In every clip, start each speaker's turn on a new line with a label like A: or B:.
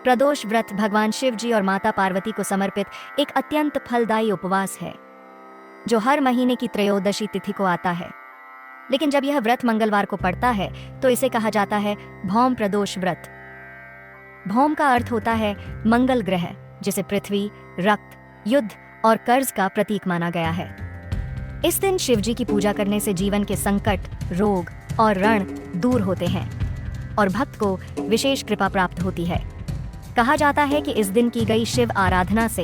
A: प्रदोष व्रत भगवान शिव जी और माता पार्वती को समर्पित एक अत्यंत फलदायी उपवास है जो हर महीने की त्रयोदशी तिथि को आता है। लेकिन जब यह व्रत मंगलवार को पड़ता है तो इसे कहा जाता है भौम प्रदोष व्रत। भौम का अर्थ होता है मंगल ग्रह, जिसे पृथ्वी, रक्त, युद्ध और कर्ज का प्रतीक माना गया है। इस दिन शिव जी की पूजा करने से जीवन के संकट, रोग और ऋण दूर होते हैं और भक्त को विशेष कृपा प्राप्त होती है। कहा जाता है कि इस दिन की गई शिव आराधना से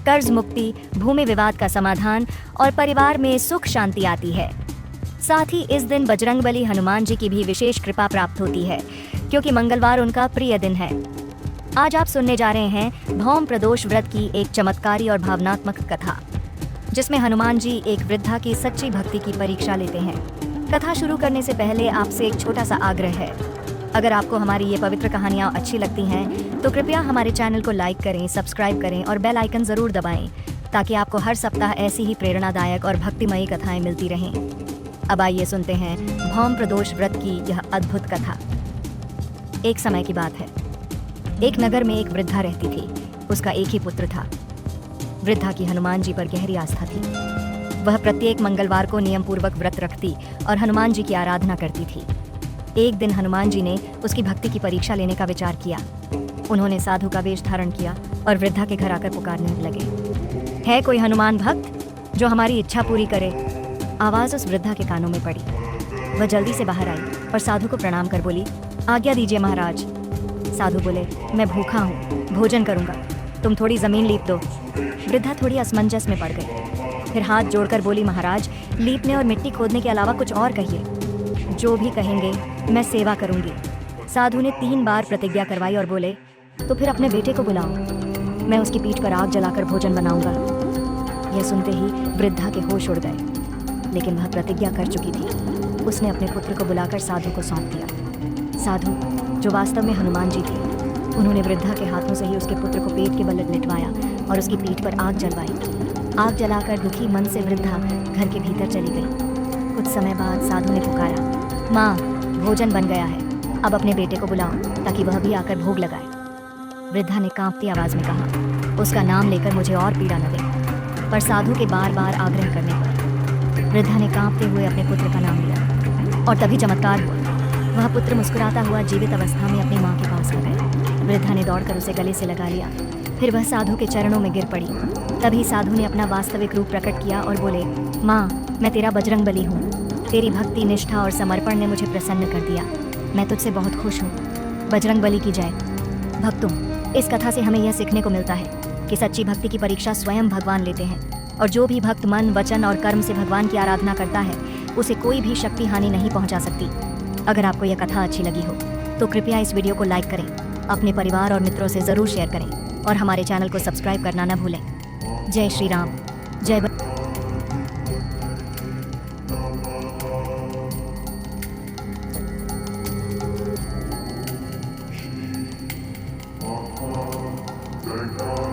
A: कर्ज मुक्ति, भूमि विवाद का समाधान और परिवार में सुख शांति आती है। साथ ही इस दिन बजरंगबली हनुमान जी की भी विशेष कृपा प्राप्त होती है, क्योंकि मंगलवार उनका प्रिय दिन है। आज आप सुनने जा रहे हैं भौम प्रदोष व्रत की एक चमत्कारी और भावनात्मक कथा, जिसमें हनुमान जी एक वृद्धा की सच्ची भक्ति की परीक्षा लेते हैं। कथा शुरू करने से पहले आपसे एक छोटा सा आग्रह है। अगर आपको हमारी ये पवित्र कहानियाँ अच्छी लगती हैं तो कृपया हमारे चैनल को लाइक करें, सब्सक्राइब करें और बेल आइकन ज़रूर दबाएं, ताकि आपको हर सप्ताह ऐसी ही प्रेरणादायक और भक्तिमयी कथाएं मिलती रहें। अब आइए सुनते हैं भौम प्रदोष व्रत की यह अद्भुत कथा। एक समय की बात है। एक नगर में एक वृद्धा रहती थी। उसका एक ही पुत्र था। वृद्धा की हनुमान जी पर गहरी आस्था थी। वह प्रत्येक मंगलवार को नियमपूर्वक व्रत रखती और हनुमान जी की आराधना करती थी। एक दिन हनुमान जी ने उसकी भक्ति की परीक्षा लेने का विचार किया। उन्होंने साधु का वेश धारण किया और वृद्धा के घर आकर पुकारने लगे, है कोई हनुमान भक्त जो हमारी इच्छा पूरी करे? आवाज़ उस वृद्धा के कानों में पड़ी। वह जल्दी से बाहर आई और साधु को प्रणाम कर बोली, आज्ञा दीजिए महाराज। साधु बोले, मैं भूखा हूँ, भोजन करूँगा, तुम थोड़ी ज़मीन लीप दो। वृद्धा थोड़ी असमंजस में पड़ गई। फिर हाथ जोड़कर बोली, महाराज, लीपने और मिट्टी खोदने के अलावा कुछ और कहिए। जो भी कहेंगे मैं सेवा करूंगी। साधु ने 3 बार प्रतिज्ञा करवाई और बोले, तो फिर अपने बेटे को बुलाओ, मैं उसकी पीठ पर आग जलाकर भोजन बनाऊंगा। यह सुनते ही वृद्धा के होश उड़ गए, लेकिन वह प्रतिज्ञा कर चुकी थी। उसने अपने पुत्र को बुलाकर साधु को सौंप दिया। साधु, जो वास्तव में हनुमान जी थे, उन्होंने वृद्धा के हाथों से ही उसके पुत्र को पेट के बल लिटवाया और उसकी पीठ पर आग जलवाई। आग जलाकर दुखी मन से वृद्धा घर के भीतर चली गई। कुछ समय बाद साधु ने पुकारा, माँ, भोजन बन गया है, अब अपने बेटे को बुलाओ ताकि वह भी आकर भोग लगाए। वृद्धा ने कांपती आवाज में कहा, उसका नाम लेकर मुझे और पीड़ा न दे। पर साधु के बार बार आग्रह करने पर वृद्धा ने कांपते हुए अपने पुत्र का नाम लिया और तभी चमत्कार हुआ। वह पुत्र मुस्कुराता हुआ जीवित अवस्था में अपनी माँ के पास आ गया। वृद्धा ने दौड़कर उसे गले से लगा लिया। फिर वह साधु के चरणों में गिर पड़ी। तभी साधु ने अपना वास्तविक रूप प्रकट किया और बोले, माँ, मैं तेरा बजरंगबली हूँ। तेरी भक्ति, निष्ठा और समर्पण ने मुझे प्रसन्न कर दिया। मैं तुझसे बहुत खुश हूँ। बजरंगबली की जय। भक्तों, इस कथा से हमें यह सीखने को मिलता है कि सच्ची भक्ति की परीक्षा स्वयं भगवान लेते हैं और जो भी भक्त मन, वचन और कर्म से भगवान की आराधना करता है, उसे कोई भी शक्ति हानि नहीं पहुँचा सकती। अगर आपको यह कथा अच्छी लगी हो तो कृपया इस वीडियो को लाइक करें, अपने परिवार और मित्रों से ज़रूर शेयर करें और हमारे चैनल को सब्सक्राइब करना न भूलें। जय श्री राम, जय
B: Thank you.